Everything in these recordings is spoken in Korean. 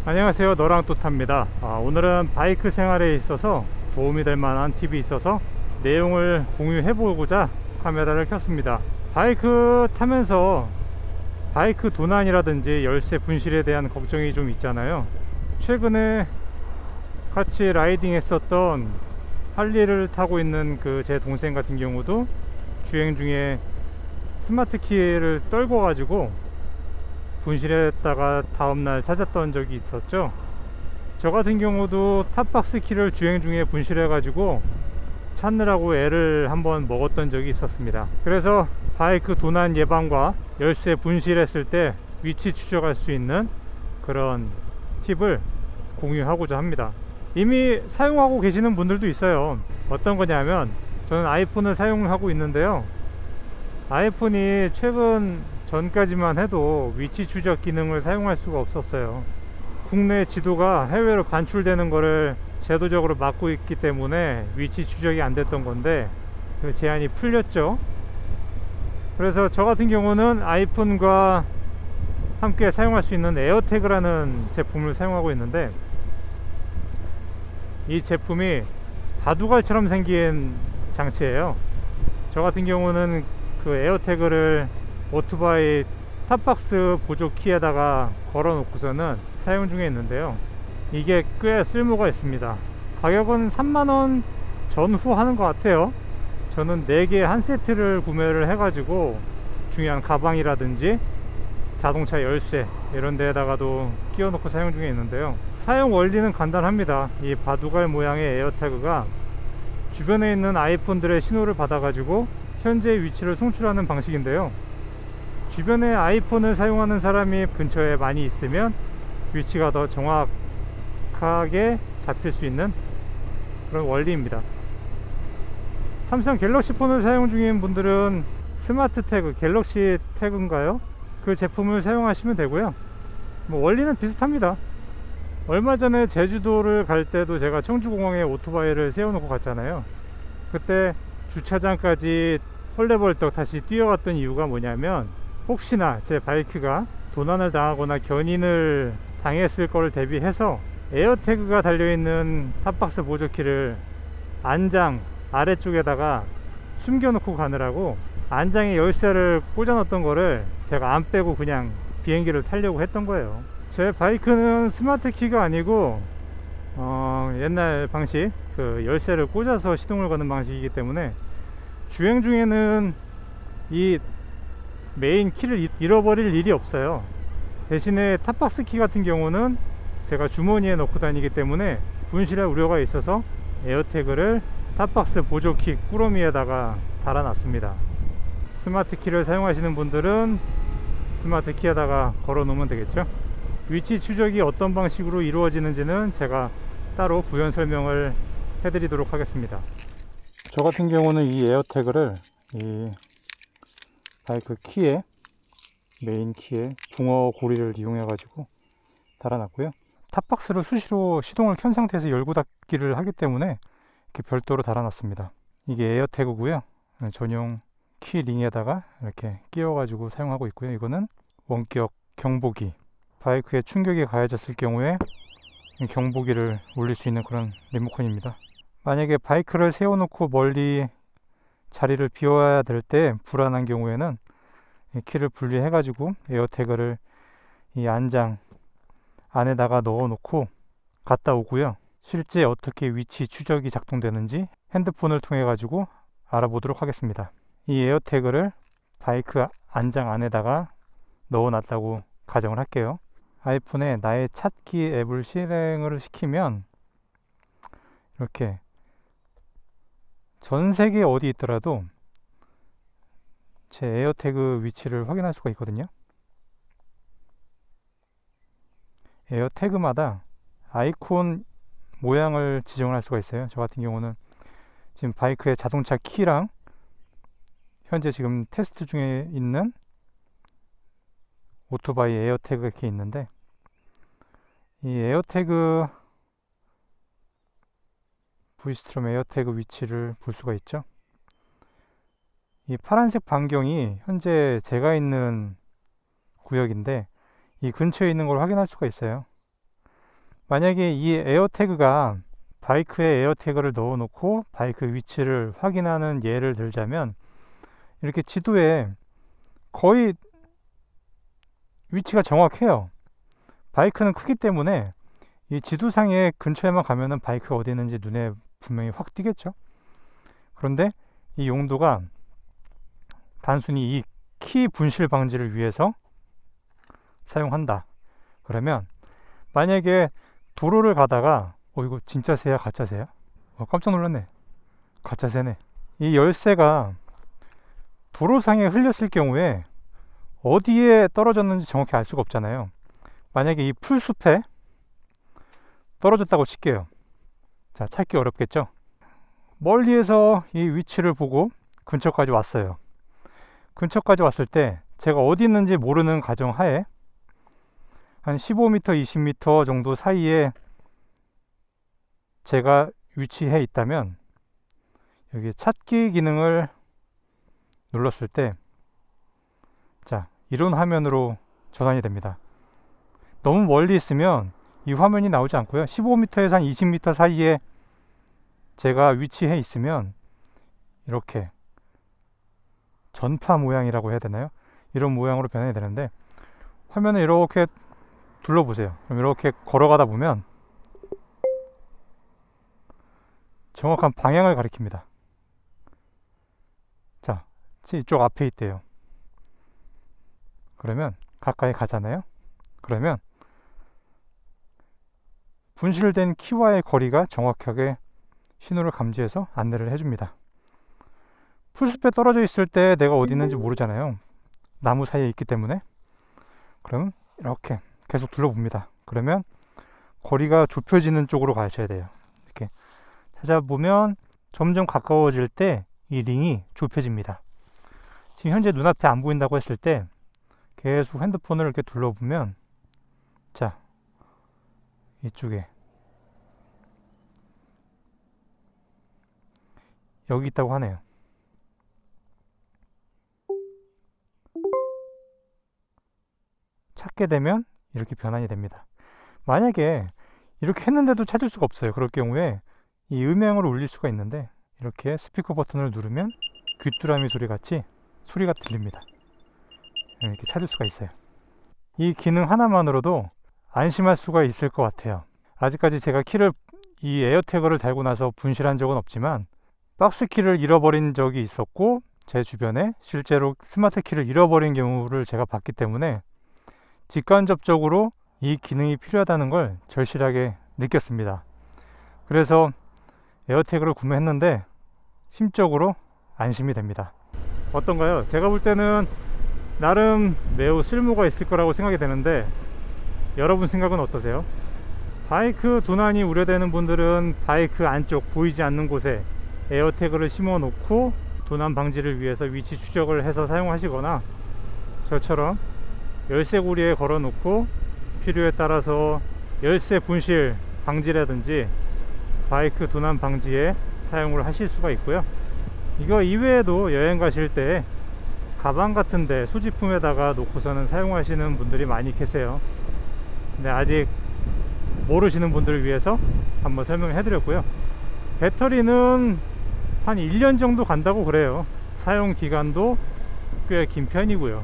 안녕하세요, 너랑 또탑니다. 오늘은 바이크 생활에 있어서 도움이 될 만한 팁이 있어서 내용을 공유해 보고자 카메라를 켰습니다. 바이크 타면서 바이크 도난이라든지 열쇠 분실에 대한 걱정이 좀 있잖아요. 최근에 같이 라이딩 했었던 할리를 타고 있는 그 제 동생 같은 경우도 주행 중에 스마트 키를 떨궈 가지고 분실했다가 다음날 찾았던 적이 있었죠. 저 같은 경우도 탑박스 키를 주행 중에 분실해 가지고 찾느라고 애를 한번 먹었던 적이 있었습니다. 그래서 바이크 도난 예방과 열쇠 분실했을 때 위치 추적할 수 있는 그런 팁을 공유하고자 합니다. 이미 사용하고 계시는 분들도 있어요. 어떤 거냐면, 저는 아이폰을 사용하고 있는데요, 아이폰이 최근 전까지만 해도 위치 추적 기능을 사용할 수가 없었어요. 국내 지도가 해외로 반출되는 거를 제도적으로 막고 있기 때문에 위치 추적이 안 됐던 건데, 그 제한이 풀렸죠. 그래서 저 같은 경우는 아이폰과 함께 사용할 수 있는 에어태그라는 제품을 사용하고 있는데, 이 제품이 바둑알처럼 생긴 장치예요. 저 같은 경우는 그 에어태그를 오토바이 탑박스 보조 키에다가 걸어 놓고서는 사용 중에 있는데요, 이게 꽤 쓸모가 있습니다. 가격은 3만원 전후 하는 것 같아요. 저는 4개 한 세트를 구매를 해가지고 중요한 가방이라든지 자동차 열쇠 이런 데에다가도 끼워 놓고 사용 중에 있는데요, 사용 원리는 간단합니다. 이 바둑알 모양의 에어태그가 주변에 있는 아이폰들의 신호를 받아 가지고 현재 위치를 송출하는 방식인데요, 주변에 아이폰을 사용하는 사람이 근처에 많이 있으면 위치가 더 정확하게 잡힐 수 있는 그런 원리입니다. 삼성 갤럭시 폰을 사용 중인 분들은 스마트 태그, 갤럭시 태그인가요? 그 제품을 사용하시면 되고요. 뭐 원리는 비슷합니다. 얼마 전에 제주도를 갈 때도 제가 청주공항에 오토바이를 세워놓고 갔잖아요. 그때 주차장까지 헐레벌떡 다시 뛰어갔던 이유가 뭐냐면, 혹시나 제 바이크가 도난을 당하거나 견인을 당했을 거를 대비해서 에어태그가 달려있는 탑박스 보조키를 안장 아래쪽에다가 숨겨놓고 가느라고 안장에 열쇠를 꽂아 놓았던 거를 제가 안 빼고 그냥 비행기를 타려고 했던 거예요. 제 바이크는 스마트 키가 아니고 옛날 방식, 그 열쇠를 꽂아서 시동을 거는 방식이기 때문에 주행 중에는 이 메인 키를 잃어버릴 일이 없어요. 대신에 탑박스 키 같은 경우는 제가 주머니에 넣고 다니기 때문에 분실할 우려가 있어서 에어태그를 탑박스 보조키 꾸러미에다가 달아놨습니다. 스마트 키를 사용하시는 분들은 스마트 키에다가 걸어 놓으면 되겠죠. 위치 추적이 어떤 방식으로 이루어지는지는 제가 따로 부연 설명을 해드리도록 하겠습니다. 저 같은 경우는 이 에어태그를 이 바이크 키에, 메인 키에 붕어 고리를 이용해 가지고 달아놨고요, 탑박스를 수시로 시동을 켠 상태에서 열고 닫기를 하기 때문에 이렇게 별도로 달아놨습니다. 이게 에어태그고요, 전용 키링에다가 이렇게 끼워 가지고 사용하고 있고요. 이거는 원격 경보기, 바이크에 충격이 가해졌을 경우에 경보기를 울릴 수 있는 그런 리모컨입니다. 만약에 바이크를 세워놓고 멀리 자리를 비워야 될 때 불안한 경우에는 이 키를 분리해 가지고 에어태그를 이 안장 안에다가 넣어 놓고 갔다 오고요, 실제 어떻게 위치 추적이 작동되는지 핸드폰을 통해 가지고 알아보도록 하겠습니다. 이 에어태그를 바이크 안장 안에다가 넣어 놨다고 가정을 할게요. 아이폰에 나의 찾기 앱을 실행을 시키면 이렇게 전 세계 어디 있더라도 제 에어태그 위치를 확인할 수가 있거든요. 에어태그마다 아이콘 모양을 지정을 할 수가 있어요. 저 같은 경우는 지금 바이크의 자동차 키랑 현재 지금 테스트 중에 있는 오토바이 에어태그 이렇게 있는데, 이 에어태그 V스트롬 에어태그 위치를 볼 수가 있죠. 이 파란색 반경이 현재 제가 있는 구역인데 이 근처에 있는 걸 확인할 수가 있어요. 만약에 이 에어태그가 바이크에 에어태그를 넣어 놓고 바이크 위치를 확인하는 예를 들자면, 이렇게 지도에 거의 위치가 정확해요. 바이크는 크기 때문에 이 지도상에 근처에만 가면은 바이크가 어디 있는지 눈에 분명히 확 띄겠죠. 그런데 이 용도가 단순히 이 키 분실 방지를 위해서 사용한다. 그러면 만약에 도로를 가다가 이거 진짜 새야 가짜 새야? 깜짝 놀랐네. 가짜 새네. 이 열쇠가 도로상에 흘렸을 경우에 어디에 떨어졌는지 정확히 알 수가 없잖아요. 만약에 이 풀숲에 떨어졌다고 칠게요. 자, 찾기 어렵겠죠? 멀리에서 이 위치를 보고 근처까지 왔어요. 근처까지 왔을 때 제가 어디 있는지 모르는 가정하에 한 15m, 20m 정도 사이에 제가 위치해 있다면 여기 찾기 기능을 눌렀을 때, 자, 이런 화면으로 전환이 됩니다. 너무 멀리 있으면 이 화면이 나오지 않고요. 15m에서 한 20m 사이에 제가 위치해 있으면 이렇게 전파 모양이라고 해야 되나요? 이런 모양으로 변환이 되는데, 화면을 이렇게 둘러보세요. 그럼 이렇게 걸어가다 보면 정확한 방향을 가리킵니다. 자, 이쪽 앞에 있대요. 그러면 가까이 가잖아요. 그러면 분실된 키와의 거리가 정확하게 신호를 감지해서 안내를 해줍니다. 풀숲에 떨어져 있을 때 내가 어디 있는지 모르잖아요. 나무 사이에 있기 때문에. 그럼 이렇게 계속 둘러봅니다. 그러면 거리가 좁혀지는 쪽으로 가셔야 돼요. 이렇게 찾아보면 점점 가까워질 때 이 링이 좁혀집니다. 지금 현재 눈앞에 안 보인다고 했을 때 계속 핸드폰을 이렇게 둘러보면, 자, 이쪽에 여기 있다고 하네요. 찾게 되면 이렇게 변환이 됩니다. 만약에 이렇게 했는데도 찾을 수가 없어요. 그럴 경우에 이 음향을 울릴 수가 있는데, 이렇게 스피커 버튼을 누르면 귀뚜라미 소리 같이 소리가 들립니다. 이렇게 찾을 수가 있어요. 이 기능 하나만으로도 안심할 수가 있을 것 같아요. 아직까지 제가 이 에어태그를 달고 나서 분실한 적은 없지만 박스 키를 잃어버린 적이 있었고, 제 주변에 실제로 스마트 키를 잃어버린 경우를 제가 봤기 때문에 직간접적으로 이 기능이 필요하다는 걸 절실하게 느꼈습니다. 그래서 에어태그를 구매했는데 심적으로 안심이 됩니다. 어떤가요? 제가 볼 때는 나름 매우 쓸모가 있을 거라고 생각이 되는데, 여러분 생각은 어떠세요? 바이크 도난이 우려되는 분들은 바이크 안쪽 보이지 않는 곳에 에어태그를 심어 놓고 도난 방지를 위해서 위치 추적을 해서 사용하시거나, 저처럼 열쇠고리에 걸어 놓고 필요에 따라서 열쇠 분실 방지라든지 바이크 도난 방지에 사용을 하실 수가 있고요. 이거 이외에도 여행 가실 때 가방 같은데 소지품에다가 놓고서는 사용하시는 분들이 많이 계세요. 근데 아직 모르시는 분들을 위해서 한번 설명해 드렸고요. 배터리는 한 1년 정도 간다고 그래요. 사용 기간도 꽤 긴 편이고요.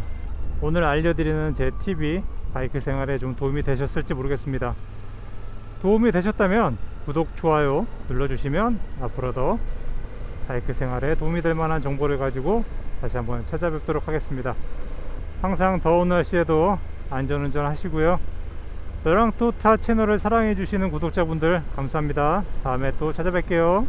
오늘 알려드리는 제 팁이 바이크 생활에 좀 도움이 되셨을지 모르겠습니다. 도움이 되셨다면 구독, 좋아요 눌러주시면 앞으로도 바이크 생활에 도움이 될 만한 정보를 가지고 다시 한번 찾아뵙도록 하겠습니다. 항상 더운 날씨에도 안전운전 하시고요. 너랑토타 채널을 사랑해 주시는 구독자분들 감사합니다. 다음에 또 찾아뵐게요.